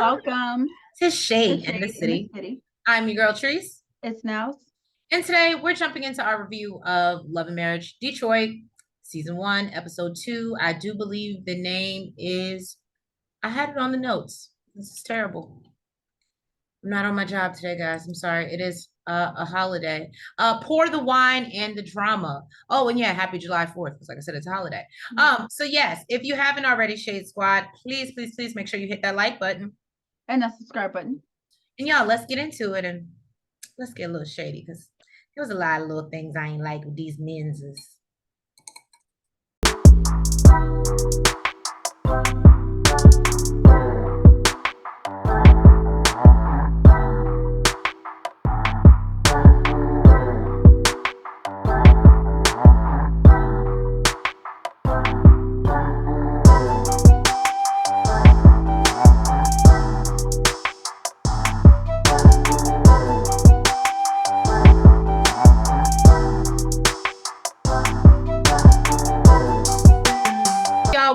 Welcome to to Shade in the Shade in the City. City. I'm your girl, Treese. It's now. And today we're jumping into our review of Love and Marriage Detroit, Season 1, Episode 2. I do believe the name is, I had it on the notes. This is terrible. I'm not on my job today, guys. I'm sorry. It is a holiday. Pour the wine and the drama. Oh, and yeah, happy July 4th. Because like I said, it's a holiday. So yes, if you haven't already, Shade Squad, please, please, please make sure you hit that like button. And that subscribe button. And y'all, let's get into it and let's get a little shady because there was a lot of little things I ain't like with these menses.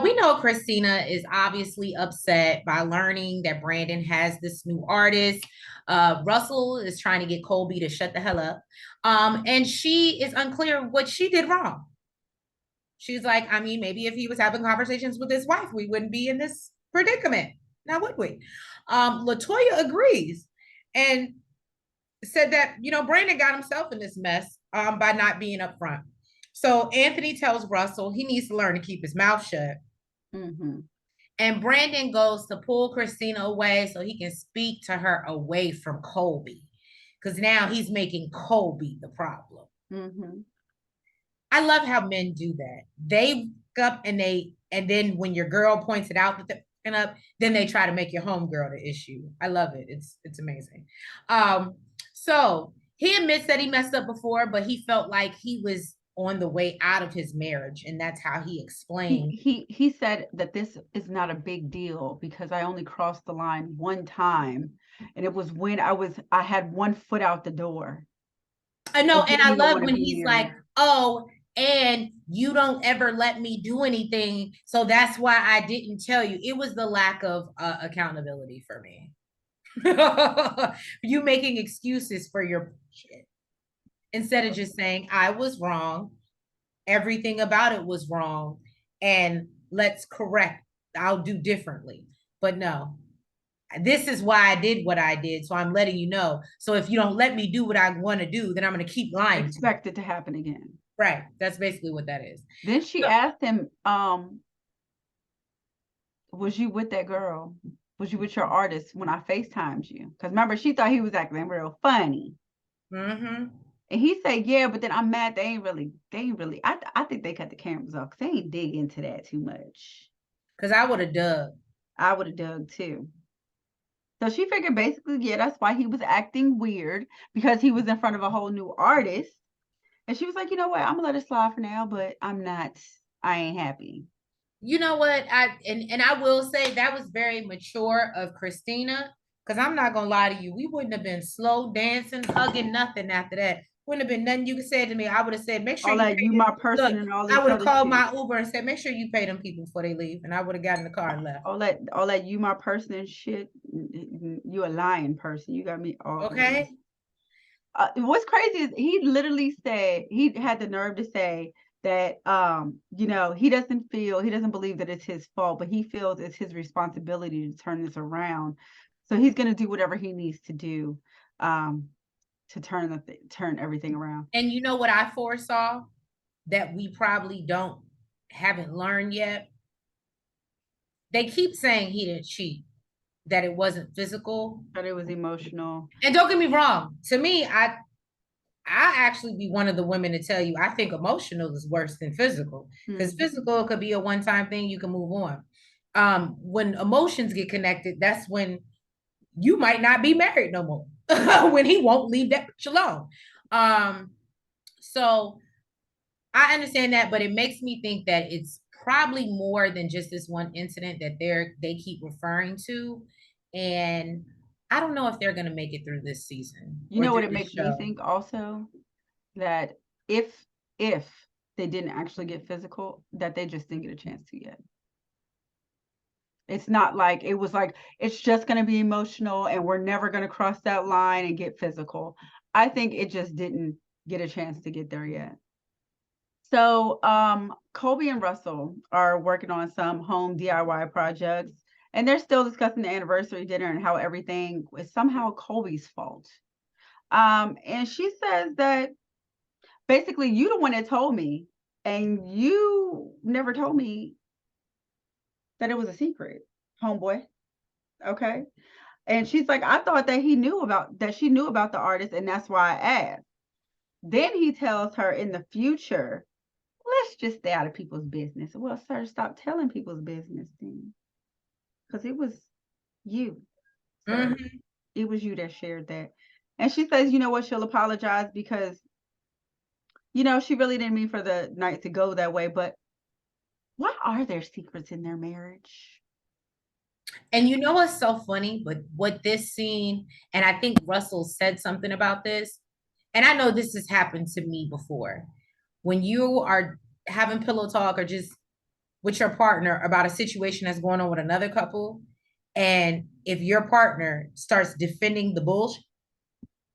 We know Christina is obviously upset by learning that Brandon has this new artist. Russell is trying to get Kolby to shut the hell up. And she is unclear what she did wrong. She's like, I mean, maybe if he was having conversations with his wife, we wouldn't be in this predicament. Now, would we? Latoya agrees and said that, Brandon got himself in this mess by not being upfront. So Anthony tells Russell he needs to learn to keep his mouth shut. Mm-hmm. And Brandon goes to pull Christina away so he can speak to her away from Kolby. Because now he's making Kolby the problem. Mm-hmm. I love how men do that. They up and then when your girl points it out that they're up, then they try to make your homegirl the issue. I love it. It's amazing. So he admits that he messed up before, but he felt like he was on the way out of his marriage, and that's how he explained. He said that this is not a big deal because I only crossed the line one time, and it was when I had one foot out the door. I know, and I love when he's like, "Oh, and you don't ever let me do anything, so that's why I didn't tell you." It was the lack of accountability for me. You making excuses for your shit instead of just saying I was wrong, everything about it was wrong, and let's correct. I'll do differently. But no, this is why I did what I did. So I'm letting you know. So if you don't let me do what I want to do, then I'm going to keep lying. Expect it to happen again. Right. That's basically what that is. Then she asked him, was you with that girl? Was you with your artist when I FaceTimed you? Because remember, she thought he was acting real funny. Mm-hmm. And he said, yeah, but then I'm mad. They ain't really. I think they cut the cameras off because they ain't dig into that too much. Because I would have dug. I would have dug too. So she figured basically, yeah, that's why he was acting weird because he was in front of a whole new artist. And she was like, you know what? I'm gonna let it slide for now, but I ain't happy. You know what? I will say that was very mature of Christina. Because I'm not gonna lie to you, we wouldn't have been slow dancing, hugging, nothing after that. Wouldn't have been nothing you could say to me. I would have said, make sure I'll let you my person and all this. I would have called my Uber and said, make sure you pay them people before they leave, and I would have gotten the car and left. I'll let you my person and shit. You a lying person. You got me all okay. What's crazy is he literally said he had the nerve to say that he doesn't believe that it's his fault, but he feels it's his responsibility to turn this around. So he's going to do whatever he needs to do to turn everything around. And you know what I foresaw that we probably haven't learned yet? They keep saying he didn't cheat, that it wasn't physical, but it was emotional. And don't get me wrong, to me, I actually be one of the women to tell you I think emotional is worse than physical, because physical could be a one-time thing, you can move on. When emotions get connected, that's when you might not be married no more. When he won't leave that bitch alone. So I understand that, but it makes me think that it's probably more than just this one incident that they keep referring to. And I don't know if they're going to make it through this season. You know what it makes me think also? That if they didn't actually get physical, that they just didn't get a chance to yet. It's not like it was like it's just going to be emotional and we're never going to cross that line and get physical. I think it just didn't get a chance to get there yet. So Kolby and Russell are working on some home DIY projects, and they're still discussing the anniversary dinner and how everything is somehow Kolby's fault. And she says that basically you the one that told me, and you never told me that it was a secret, homeboy. Okay. And she's like, I thought that she knew about the artist, and that's why I asked. Then he tells her in the future, let's just stay out of people's business. Well, sir, stop telling people's business then. Because it was you, sir. Mm-hmm. It was you that shared that. And she says, you know what, she'll apologize because, she really didn't mean for the night to go that way. But why are there secrets in their marriage? And you know what's so funny? But what this scene, and I think Russell said something about this, and I know this has happened to me before. When you are having pillow talk or just with your partner about a situation that's going on with another couple, and if your partner starts defending the bullshit,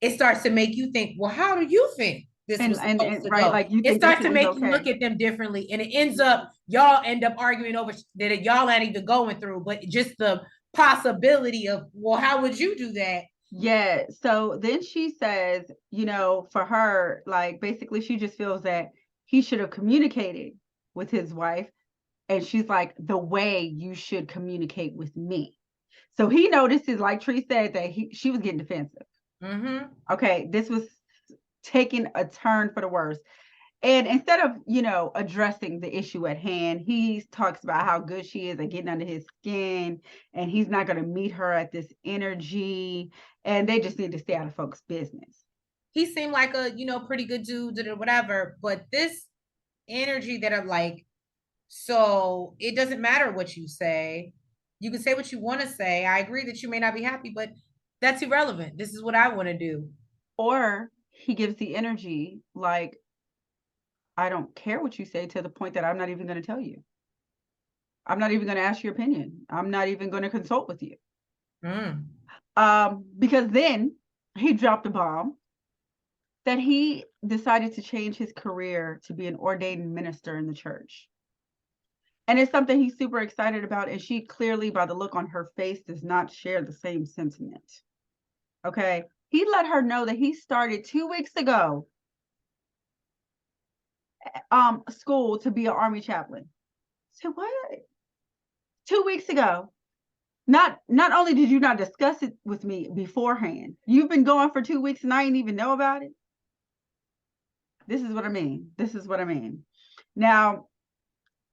it starts to make you think, well, how do you think this And was and, supposed and to right, go? like you It think that starts shit to is make you okay. look at them differently. And it ends up, y'all end up arguing over that y'all ain't even going through, but just the possibility of, well, how would you do that? Yeah. So then she says, for her, like basically she just feels that he should have communicated with his wife. And she's like, the way you should communicate with me. So he notices, like Tree said, that she was getting defensive. Mm-hmm. Okay, this was taking a turn for the worse. And instead of, addressing the issue at hand, he talks about how good she is at getting under his skin, and he's not going to meet her at this energy, and they just need to stay out of folks' business. He seemed like a, pretty good dude or whatever, but this energy that I'm like, so it doesn't matter what you say. You can say what you want to say. I agree that you may not be happy, but that's irrelevant. This is what I want to do. Or he gives the energy like, I don't care what you say, to the point that I'm not even going to tell you. I'm not even going to ask your opinion. I'm not even going to consult with you. Mm. Because then he dropped a bomb that he decided to change his career to be an ordained minister in the church. And it's something he's super excited about. And she clearly, by the look on her face, does not share the same sentiment. Okay. He let her know that he started 2 weeks ago school to be an army chaplain. So what? 2 weeks ago. Not only did you not discuss it with me beforehand, you've been going for 2 weeks and I didn't even know about it. This is what I mean. This is what I mean. Now,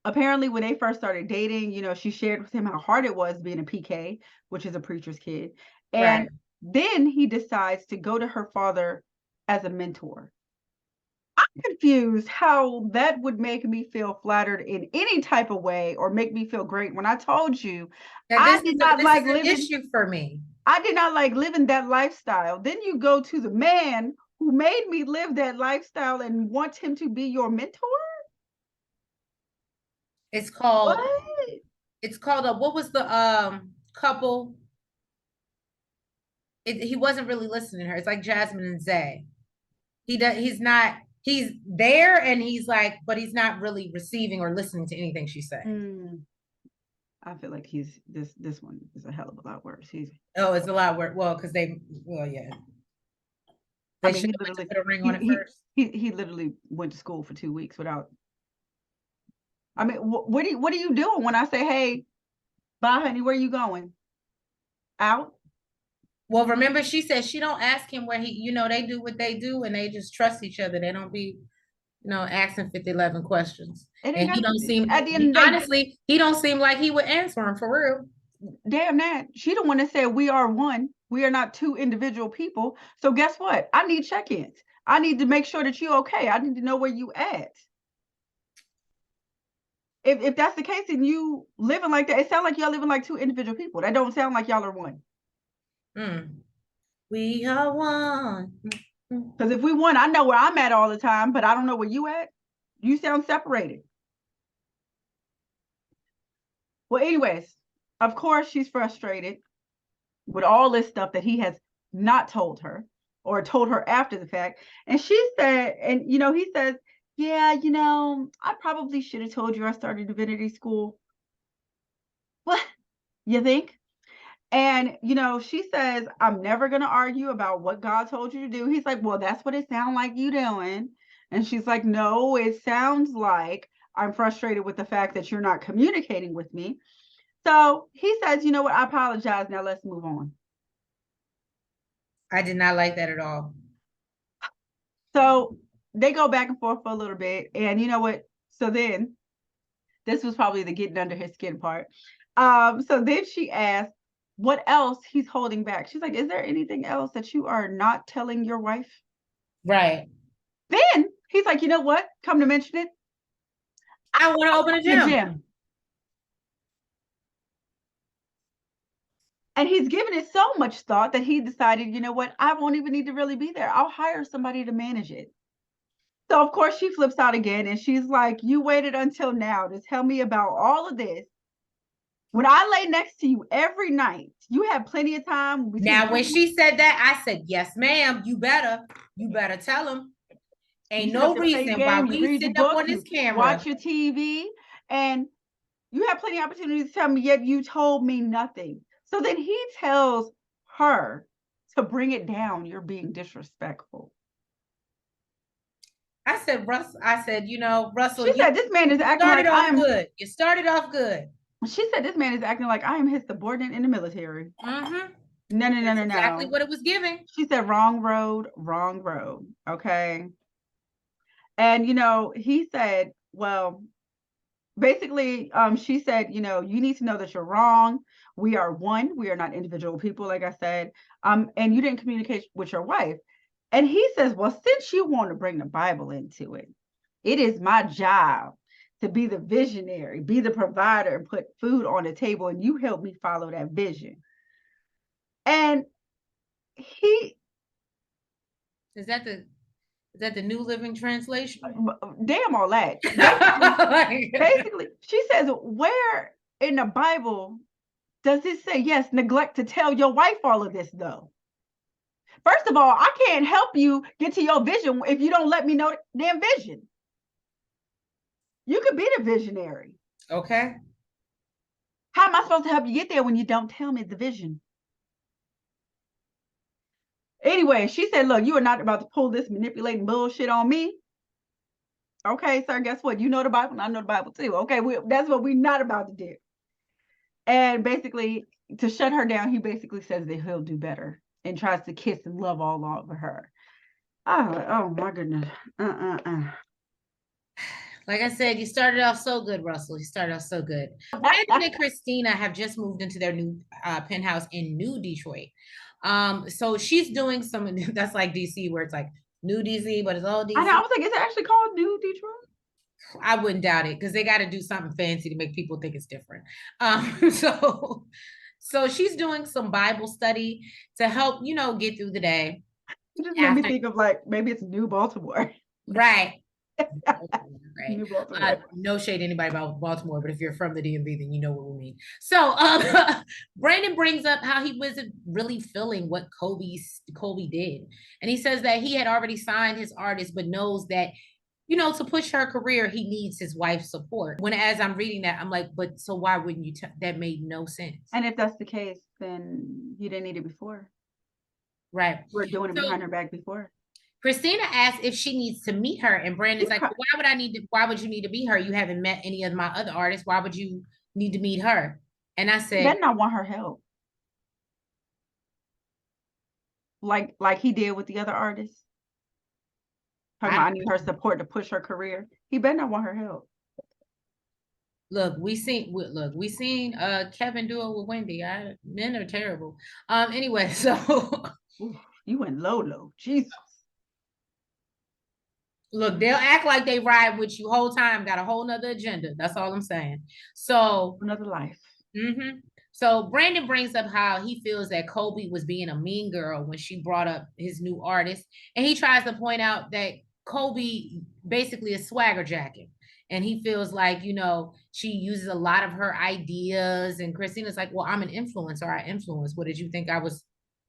apparently when they first started dating, she shared with him how hard it was being a PK, which is a preacher's kid. And Right. then he decides to go to her father as a mentor. I'm confused how that would make me feel flattered in any type of way or make me feel great when I told you Now I did not this like is an living. issue for me. I did not like living that lifestyle. Then you go to the man who made me live that lifestyle and want him to be your mentor? It's called What? it's called a what was the couple? He wasn't really listening to her. It's like Jasmine and Zay. He's not he's there and he's like, but he's not really receiving or listening to anything she's saying. I feel like this one is a hell of a lot worse. Oh, it's a lot worse. Well, because yeah. I They mean, should he have went to literally put a ring on he it he first. he literally went to school for 2 weeks without. I mean, what are you doing when I say, hey, bye, honey, where are you going? Out? Well, remember, she said she don't ask him where they do what they do and they just trust each other. They don't be, asking 50, 11 questions. It ain't And got at the end of the day. honestly, he don't seem like he would answer him for real. Damn that. She the one that said we are one. We are not two individual people. So guess what? I need check-ins. I need to make sure that you're okay. I need to know where you at. If that's the case and you living like that, it sounds like y'all living like two individual people. That don't sound like y'all are one. We are one. Because if we one, I know where I'm at all the time, but I don't know where you at. You sound separated. Well, anyways, Of course, she's frustrated with all this stuff that he has not told her or told her after the fact. And she said, and he says, yeah, I probably should have told you I started divinity school. What? You think? And she says, I'm never gonna argue about what God told you to do. He's like, well, that's what it sounds like you doing. And she's like, no, it sounds like I'm frustrated with the fact that you're not communicating with me. So he says, you know what, I apologize. Now let's move on. I did not like that at all. So they go back and forth for a little bit. And you know what? So then this was probably the getting under his skin part. So then she asked what else he's holding back. She's like, is there anything else that you are not telling your wife? Right. Then he's like, you know what? Come to mention it, I want to open a gym. And he's given it so much thought that he decided, you know what? I won't even need to really be there. I'll hire somebody to manage it. So, of course, she flips out again and she's like, you waited until now to tell me about all of this. When I lay next to you every night, you have plenty of time. Now, when she said that, I said, yes, ma'am, you better tell him. Ain't no reason why we sit up on this camera. Watch your TV, and you have plenty of opportunities to tell me, yet you told me nothing. So then he tells her to bring it down. You're being disrespectful. I said, Russell. She said, this man is acting like I'm good. You started off good. She said, this man is acting like I am his subordinate in the military. Mm-hmm. No. Exactly what it was giving. She said, wrong road. Okay. And, he said, well, basically, she said, you need to know that you're wrong. We are one. We are not individual people, like I said. And you didn't communicate with your wife. And he says, well, since you want to bring the Bible into it, it is my job to be the visionary, be the provider, and put food on the table. And you help me follow that vision. And he is that the New Living Translation? Damn all that. Basically, she says, where in the Bible does it say, yes, neglect to tell your wife all of this, though? First of all, I can't help you get to your vision if you don't let me know the damn vision. You could be the visionary. Okay. How am I supposed to help you get there when you don't tell me the vision? Anyway, she said, look, you are not about to pull this manipulating bullshit on me. Okay, sir, guess what? You know the Bible, and I know the Bible too. Okay, that's what we're not about to do. And basically, to shut her down, he basically says that he'll do better and tries to kiss and love all over her. Oh my goodness. Like I said, you started off so good, Russell. You started off so good. Brandon and Christina have just moved into their new penthouse in New Detroit. So she's doing some, that's like DC, where it's like New DC, but it's all DC. I know, I was like, it's actually called New Detroit? I wouldn't doubt it, because they got to do something fancy to make people think it's different. So she's doing some Bible study to help, get through the day. It just made me think of like, maybe it's New Baltimore. Right. Right. New Baltimore. No shade to anybody about Baltimore, but if you're from the DMV, then you know what we mean. So Brandon brings up how he wasn't really feeling what Kolby did. And he says that he had already signed his artist, but knows that, to push her career, he needs his wife's support. When, as I'm reading that, I'm like, but so why wouldn't you? That made no sense. And if that's the case, then you didn't need it before. Right. We're doing it behind her back before. Christina asked if she needs to meet her, and Brandon's like, why would you need to meet her? You haven't met any of my other artists. Why would you need to meet her? And I said, then I want her help. Like he did with the other artists. I need her support to push her career. He better not want her help. Look, we seen Kevin do it with Wendy. Men are terrible. Anyway, so you went low. Jesus. Look, they'll act like they ride with you whole time, got a whole nother agenda. That's all I'm saying. So another life. Mm-hmm. So Brandon brings up how he feels that Kolby was being a mean girl when she brought up his new artist. And he tries to point out that Kolby basically is swagger jacking. And he feels like, she uses a lot of her ideas. And Christina's like, well, I'm an influencer. I influence. What did you think I was?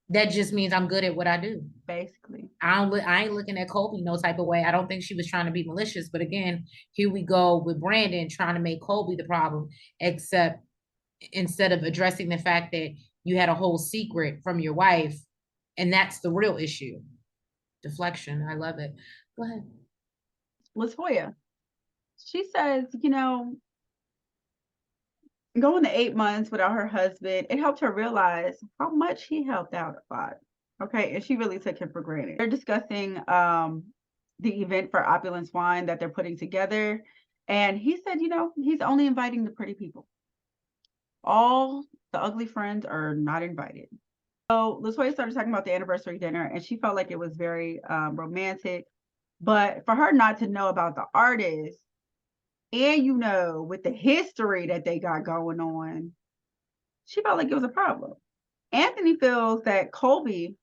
That just means I'm good at what I do. Basically. I ain't looking at Kolby no type of way. I don't think she was trying to be malicious. But again, here we go with Brandon trying to make Kolby the problem, except instead of addressing the fact that you had a whole secret from your wife, and that's the real issue. Deflection. I love it. Go ahead. LaToya, she says, going to 8 months without her husband, it helped her realize how much he helped out a lot. Okay. And she really took him for granted. They're discussing the event for Opulence Wine that they're putting together. And he said, he's only inviting the pretty people. All the ugly friends are not invited. So LaToya started talking about the anniversary dinner, and she felt like it was very romantic. But for her not to know about the artist, and with the history that they got going on, she felt like it was a problem. Anthony feels that Kolby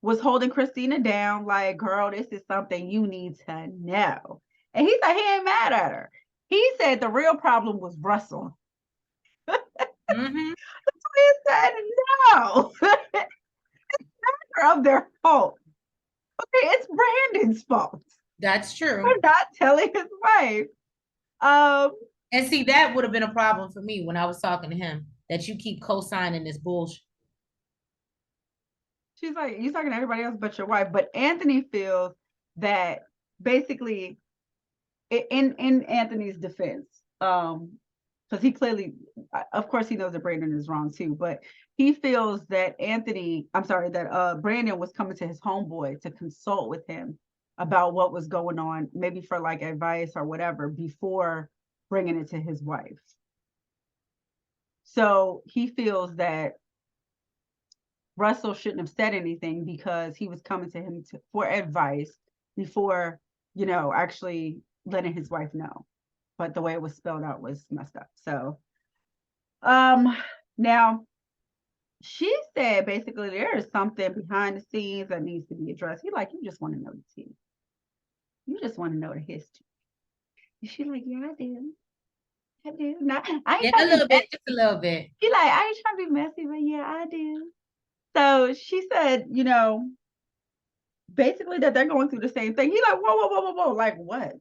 was holding Christina down, like, girl, this is something you need to know. And he said he ain't mad at her. He said the real problem was Russell. Mm-hmm. He said no. It's not of their fault. Okay, it's Brandon's fault. That's true. For not telling his wife. And see, that would have been a problem for me when I was talking to him, that you keep co-signing this bullshit. She's like, you're talking to everybody else but your wife. But Anthony feels that basically, in Anthony's defense, because he clearly, of course, he knows that Brandon is wrong too, but he feels that Brandon was coming to his homeboy to consult with him about what was going on, maybe for like advice or whatever, before bringing it to his wife. So he feels that Russell shouldn't have said anything because he was coming to him for advice before, actually letting his wife know. But the way it was spelled out was messed up. So, now she said basically there is something behind the scenes that needs to be addressed. He like, you just want to know the tea. You just want to know the history. And she's like, yeah, I do. I do. Not, I ain't a little bit, just a little bit. She like, I ain't trying to be messy, but yeah, I do. So she said, basically that they're going through the same thing. He like, whoa, whoa, whoa, whoa, whoa. Like what?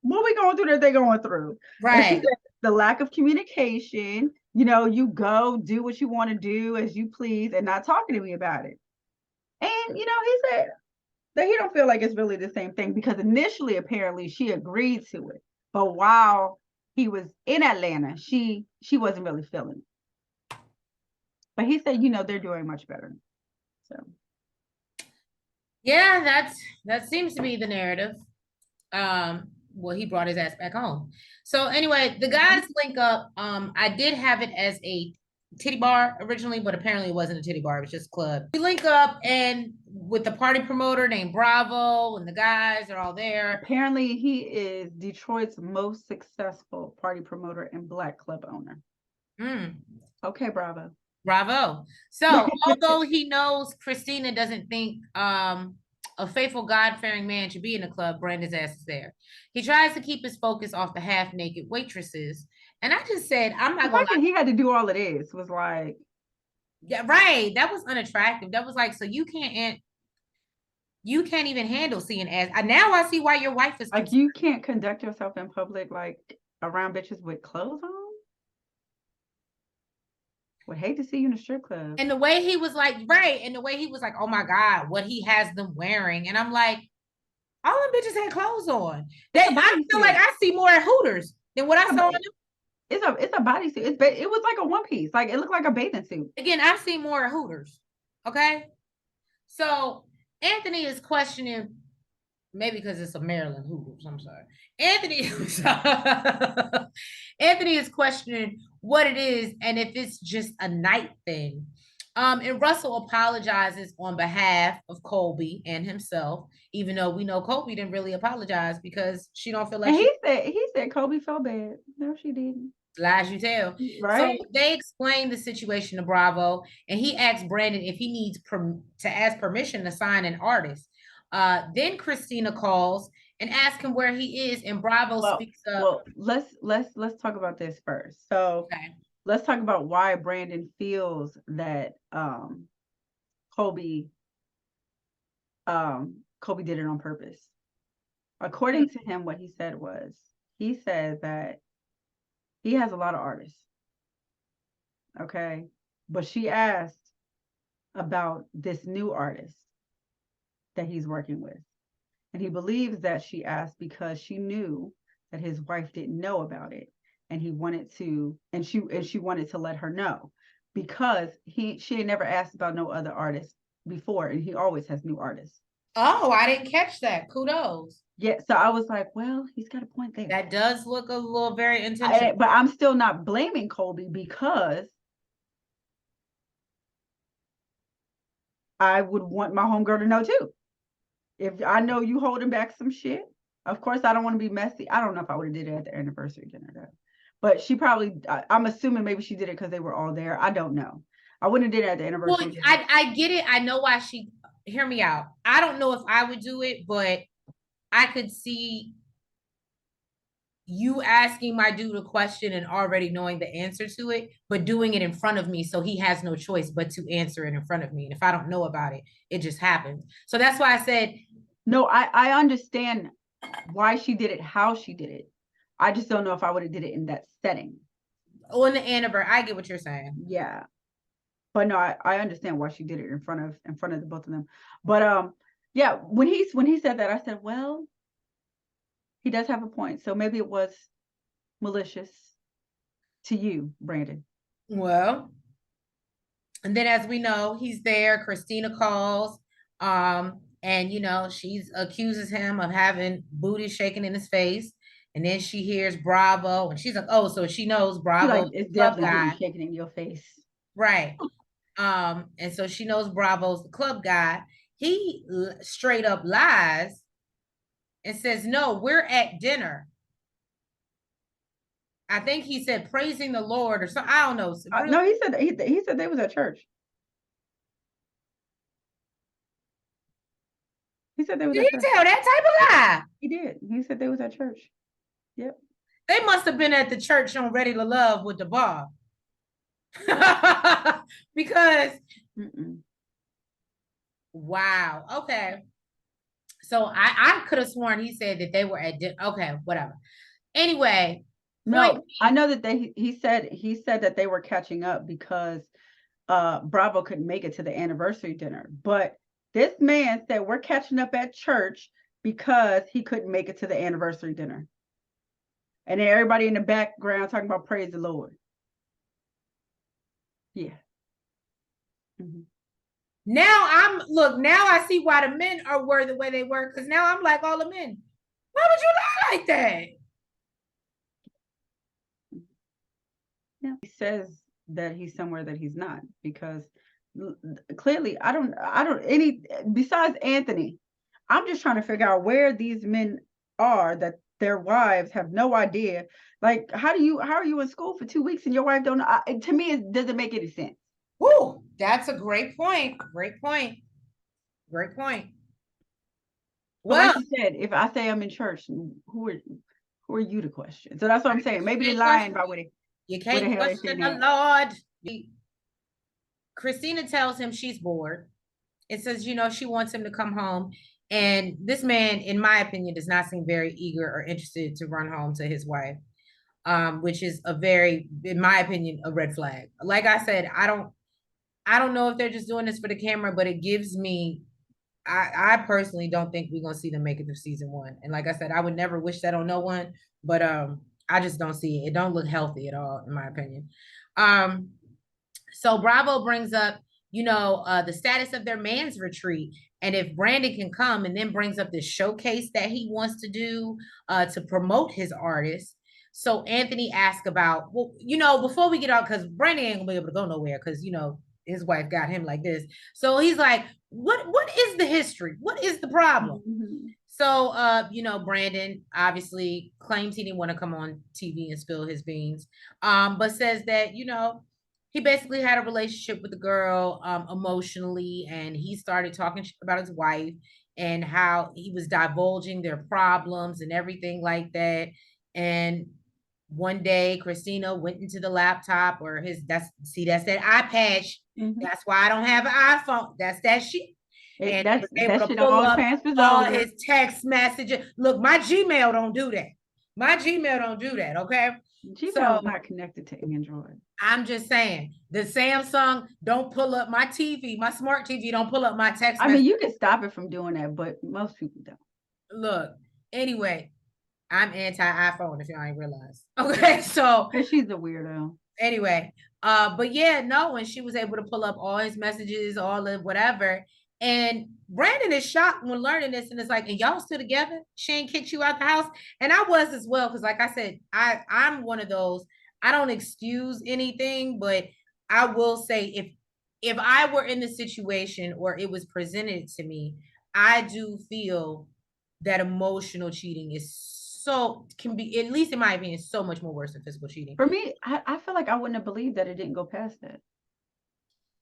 What are we going through that they're going through? Right. And she said, the lack of communication, you go do what you want to do as you please and not talking to me about it. And, he said that he don't feel like it's really the same thing because initially, apparently, she agreed to it. But while he was in Atlanta, she wasn't really feeling it. But he said, they're doing much better. So. Yeah, that seems to be the narrative. Well, he brought his ass back home. So anyway, the guys link up. I did have it as a titty bar originally, but apparently it wasn't a titty bar, it was just a club. We link up and with the party promoter named Bravo, and the guys are all there. Apparently he is Detroit's most successful party promoter and Black club owner. Okay, Bravo. Bravo. So although he knows Christina doesn't think a faithful, God-fearing man should be in the club, Brandon's ass is there. He tries to keep his focus off the half-naked waitresses. And I just said, I'm not going to lie. He had to do all of this was like. Yeah, right. That was unattractive. That was like, so you can't even handle seeing ass. Now I see why your wife is like, you can't conduct yourself in public like around bitches with clothes on. Would hate to see you in a strip club. And the way he was like, right. And the way he was like, oh my God, what he has them wearing. And I'm like, all them bitches had clothes on. I feel like I see more at Hooters than what I saw. It's a bodysuit. It was like a one piece. Like it looked like a bathing suit. Again, I've seen more at Hooters. Okay. So Anthony is questioning, maybe because it's a Maryland Hooters. I'm sorry. Anthony is questioning what it is and if it's just a night thing. And Russell apologizes on behalf of Kolby and himself, even though we know Kolby didn't really apologize because she don't feel like. And he said Kolby felt bad. No, she didn't. Lies you tell. Right. So they explain the situation to Bravo, and he asks Brandon if he needs to ask permission to sign an artist. Then Christina calls and ask him where he is. And Bravo speaks up. Well, let's talk about this first. So Okay. let's talk about why Brandon feels that Kolby Kolby did it on purpose. According to him, what he said was, he said that he has a lot of artists, okay? But she asked about this new artist that he's working with. And he believes that she asked because she knew that his wife didn't know about it. And he wanted to, and she wanted to let her know, because she had never asked about no other artists before, and he always has new artists. Oh, I didn't catch that. Kudos. Yeah, so I was like, well, he's got a point there. That does look a little very intentional. But I'm still not blaming Kolby, because I would want my homegirl to know too. If I know you holding back some shit, of course I don't want to be messy. I don't know if I would have did it at the anniversary dinner though. But she probably, I'm assuming maybe she did it because they were all there. I don't know. I wouldn't have did it at the anniversary dinner. I get it. I know why she, hear me out. I don't know if I would do it, but I could see you asking my dude a question and already knowing the answer to it, but doing it in front of me, so he has no choice but to answer it in front of me. And if I don't know about it, it just happens. So that's why I said, no, I understand why she did it, how she did it. I just don't know if I would have did it in that setting. on the anniversary. I get what you're saying. Yeah. But no, I understand why she did it in front of the both of them. But yeah, when he said that, I said, well, he does have a point. So maybe it was malicious to you, Brandon. Well, and then as we know, he's there. Christina calls, and she accuses him of having booty shaking in his face. And then she hears Bravo, and she's like, "Oh, so she knows Bravo, Like, it's club definitely guy, booty shaking in your face." right?" And so she knows Bravo's the club guy. He straight up lies and says, "No, we're at dinner." I think he said praising the Lord or something. I don't know. No, he said he said they was at church. He said they was Did at he church. tell that type of lie? He did. He said they was at church. Yep. They must have been at the church on Ready to Love with the bar. Because wow. Okay. So I could have sworn he said that they were at okay, whatever. Anyway, no, I know that he said that they were catching up because Bravo couldn't make it to the anniversary dinner. But this man said we're catching up at church because he couldn't make it to the anniversary dinner. And then everybody in the background talking about praise the Lord. Yeah. Mm-hmm. Now I see why the men were the way they were, because now I'm like all the men. Why would you lie like that? Yeah. He says that he's somewhere that he's not, because clearly I don't any besides Anthony, I'm just trying to figure out where these men are that their wives have no idea. Like, how are you in school for 2 weeks and your wife don't know? To me, it doesn't make any sense. Ooh, that's a great point. Great point. Great point. Well, like you said, if I say I'm in church, who are you to question? So that's what I'm saying. Maybe they're lying about what you can't question the Lord. Christina tells him she's bored. It says, she wants him to come home. And this man, in my opinion, does not seem very eager or interested to run home to his wife, which is in my opinion, a red flag. Like I said, I don't know if they're just doing this for the camera, but it gives me, I personally don't think we're going to see them make it through season 1. And like I said, I would never wish that on no one, but I just don't see it. It don't look healthy at all, in my opinion. So Bravo brings up, the status of their man's retreat, and if Brandon can come, and then brings up this showcase that he wants to do to promote his artist. So Anthony asked about, well, before we get out, because Brandon ain't gonna be able to go nowhere, because his wife got him like this. So he's like, what is the history? What is the problem? Mm-hmm. So Brandon obviously claims he didn't want to come on TV and spill his beans, but says that he basically had a relationship with the girl emotionally, and he started talking about his wife. and how he was divulging their problems and everything like that. And one day Christina went into the laptop or that's that iPad. That's why I don't have an iPhone. That's that shit. And was able that to shit pull all up transfers all over. his text messages. Look, my Gmail don't do that. My Gmail don't do that. Okay. Gmail So is not connected to Android. I'm just saying the Samsung don't pull up my TV, my smart TV don't pull up my text I message. mean, you can stop it from doing that, but most people don't. Look, anyway, I'm anti-iPhone if y'all ain't realized. Okay, so she's a weirdo. Anyway, but yeah, no, and she was able to pull up all his messages, all of whatever. And Brandon is shocked when learning this, and it's like, and y'all still together? She ain't kicked you out the house, and I was as well, because like I said, I'm one of those. I don't excuse anything, but I will say if I were in the situation or it was presented to me, I do feel that emotional cheating can be, at least in my opinion, so much more worse than physical cheating. For me, I feel like I wouldn't have believed that it didn't go past that.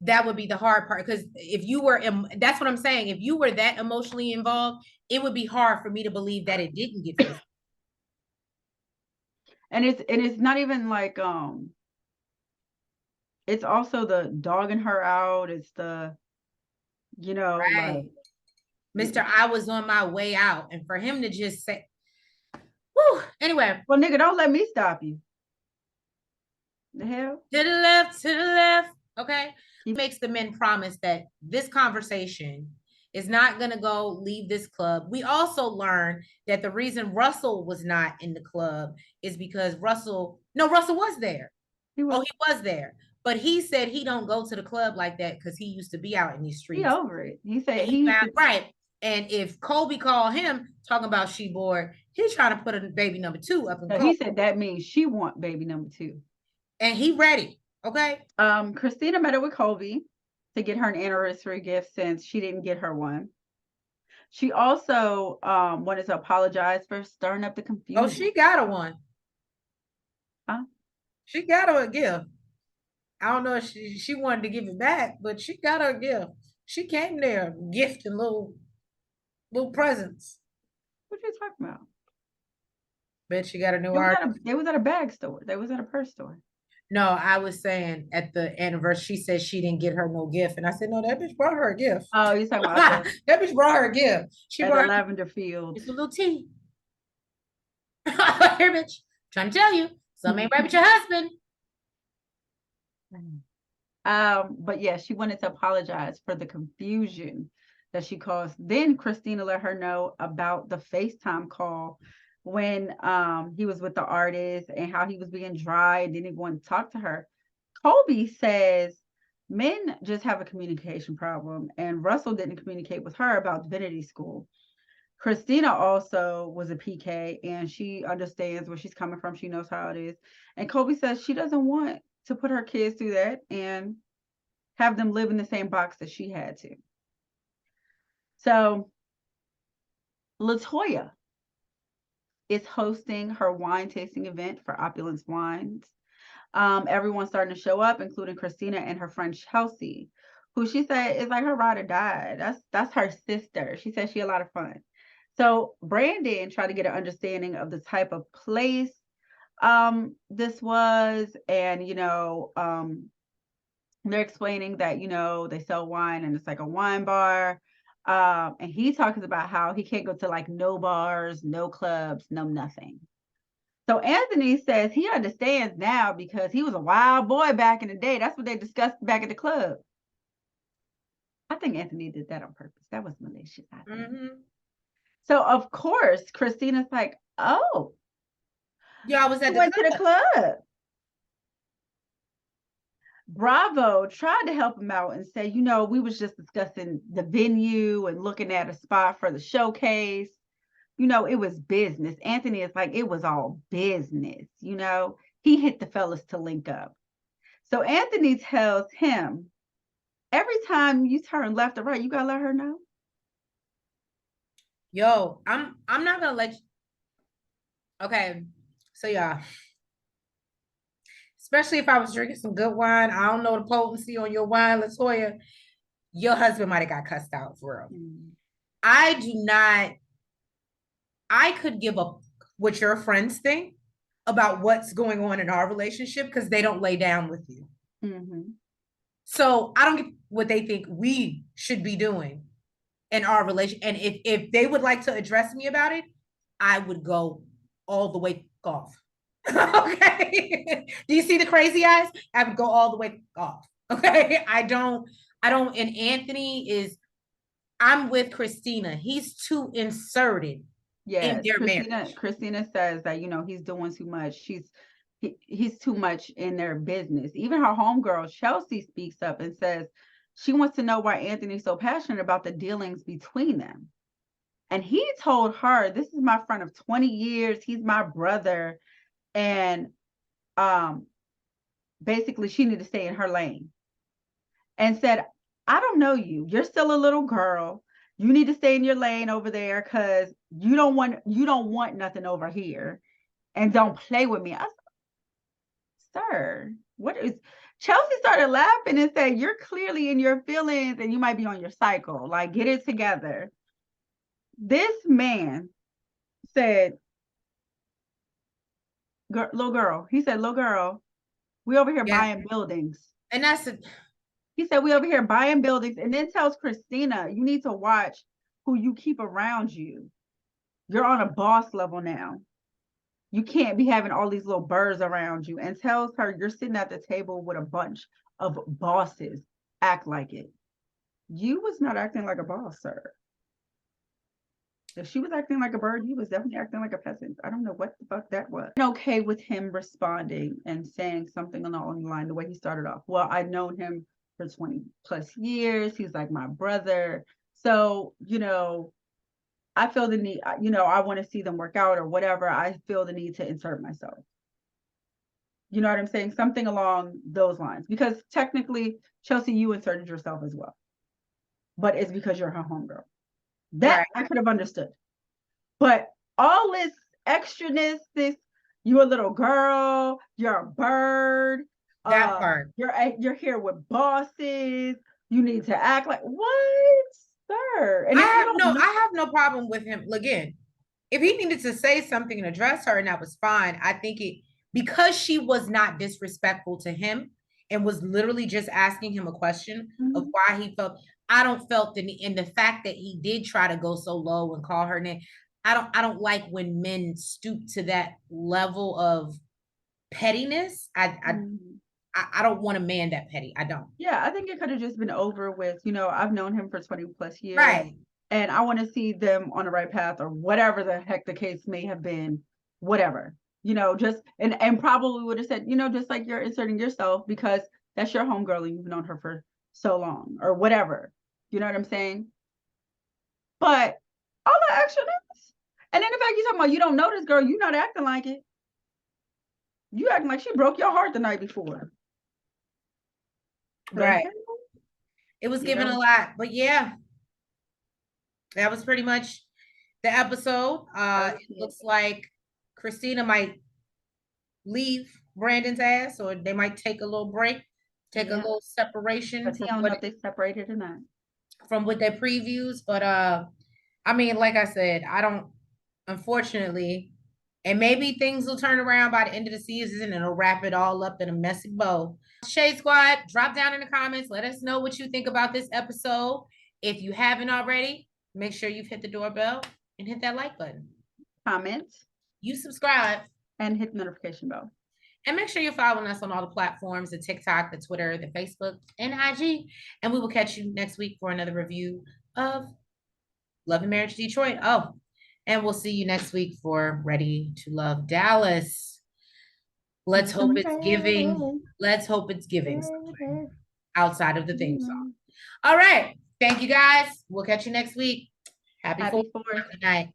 That would be the hard part, because if you were, that's what I'm saying. If you were that emotionally involved, it would be hard for me to believe that it didn't get physical. And it's not even like it's also the dogging her out. It's the, Right. like, Mr. I was on my way out, and for him to just say, whew, anyway. Well, nigga, don't let me stop you. The hell? To the left. Okay. He makes the men promise that this conversation is not going to go leave this club. We also learned that the reason Russell was not in the club is because Russell was there. He was there. But he said he don't go to the club like that because he used to be out in these streets. He over it. He said right. And if Kolby called him talking about she bored, he's trying to put a baby number 2 up in Kolby. He said that means she want baby number 2. And he ready. Okay. Christina met up with Kolby to get her an anniversary gift since she didn't get her one. She also wanted to apologize for stirring up the confusion. Oh, she got a one. Huh? She got her a gift. I don't know if she wanted to give it back, but she got her a gift. She came there gifting little presents. What are you talking about? Bet she got a new artist. They was at a bag store. They was at a purse store. No, I was saying at the anniversary, she said she didn't get her no gift. And I said, no, that bitch brought her a gift. Oh, you talking about that bitch brought her a gift. She brought the lavender field. It's a little tea. Here, bitch. Trying to tell you. Something ain't right with your husband. But yeah, she wanted to apologize for the confusion that she caused. Then Christina let her know about the FaceTime call when he was with the artist and how he was being dry and didn't want to talk to her. Kolby says men just have a communication problem, and Russell didn't communicate with her about divinity school. Christina also was a PK, and she understands where she's coming from. She knows how it is. And Kolby says she doesn't want to put her kids through that and have them live in the same box that she had to. So LaToya is hosting her wine tasting event for Opulence Wines. Everyone's starting to show up, including Christina and her friend Chelsea, who she said is like her ride or die. That's her sister. She said she had a lot of fun. So Brandon tried to get an understanding of the type of place this was, and they're explaining that they sell wine and it's like a wine bar. And he talks about how he can't go to like no bars, no clubs, no nothing. So Anthony says he understands now because he was a wild boy back in the day. That's what they discussed back at the club. I think Anthony did that on purpose. That was malicious. I think. So of course Christina's like, oh, yeah, I was at went to the club. Bravo tried to help him out and say, we was just discussing the venue and looking at a spot for the showcase. It was business. Anthony is like, it was all business. He hit the fellas to link up. So Anthony tells him, every time you turn left or right, you gotta let her know. Yo, I'm not gonna let you. Okay, so yeah. Especially if I was drinking some good wine. I don't know the potency on your wine, LaToya. Your husband might have got cussed out for real. I do not, I could give up what your friends think about what's going on in our relationship because they don't lay down with you. Mm-hmm. So I don't get what they think we should be doing in our relation. And if they would like to address me about it, I would go all the way off. Okay. Do you see the crazy eyes? I would go all the way off. Okay. I don't, and Anthony is, I'm with Christina. He's too inserted in Yes, their Christina. marriage. Christina says that he's doing too much. He's too much in their business. Even her homegirl Chelsea speaks up and says she wants to know why Anthony's so passionate about the dealings between them. And he told her, "This is my friend of 20 years. He's my brother." And um, basically, she needed to stay in her lane. And said, "I don't know you. You're still a little girl. You need to stay in your lane over there because you don't want nothing over here. And don't play with me." I said, "Sir, what is?" Chelsea started laughing and said, "You're clearly in your feelings and you might be on your cycle. Like, get it together." This man said, "Little girl," he said, "Little girl, we over here Yeah. buying buildings." And that's a, He said, "We over here buying buildings," and then tells Christina, "You need to watch who you keep around you. You're on a boss level now. You can't be having all these little birds around you," and tells her, "You're sitting at the table with a bunch of bosses. Act like it." You was not acting like a boss, sir. If she was acting like a bird, you was definitely acting like a peasant. I don't know what the fuck that was. I'm okay with him responding and saying something along the line the way he started off. "Well, I've known him for 20 plus years. He's like my brother. So, I feel the need, I want to see them work out or whatever. I feel the need to insert myself." You know what I'm saying? Something along those lines. Because technically, Chelsea, you inserted yourself as well. But it's because you're her homegirl. That right. I could have understood. But all this extraness, this, you a little girl, you're a bird, That part. you're here with bosses, you need to act like what, sir? And if you don't know, I have no problem with him. Again, if he needed to say something and address her and that was fine, I think it, because she was not disrespectful to him and was literally just asking him a question of Mhm. why he felt, I don't felt the, and the fact that he did try to go so low and call her name. I don't like when men stoop to that level of pettiness. Mhm. I don't want a man that petty. I don't. Yeah, I think it could have just been over with. I've known him for 20 plus years, Right. and I want to see them on the right path or whatever the heck the case may have been, whatever. Just and probably would have said, just like you're inserting yourself because that's your homegirl and you've known her for so long or whatever. You know what I'm saying? But all the action is, and then the fact you're talking about you don't know this girl, you not acting like it. You acting like she broke your heart the night before. Right. Okay. It was Yeah. given a lot, but yeah, that was pretty much the episode. That was It it. looks like Christina might leave Brandon's ass, or they might take a little break, take a Yeah. little separation But he don't know if they separated or not. from what their previews. But I mean, like I said, I don't, unfortunately, and maybe things will turn around by the end of the season and it'll wrap it all up in a messy bow. Shade Squad, drop down in the comments. Let us know what you think about this episode. If you haven't already, make sure you've hit the doorbell and hit that like button. Comment You subscribe. and hit the notification bell. And make sure you're following us on all the platforms, the TikTok, the Twitter, the Facebook, and IG. And we will catch you next week for another review of Love and Marriage Detroit. Oh, and we'll see you next week for Ready to Love Dallas. Let's hope it's giving. Let's hope it's giving something outside of the theme song. All right. Thank you guys. We'll catch you next week. Happy 4th. Happy 4th. Good night.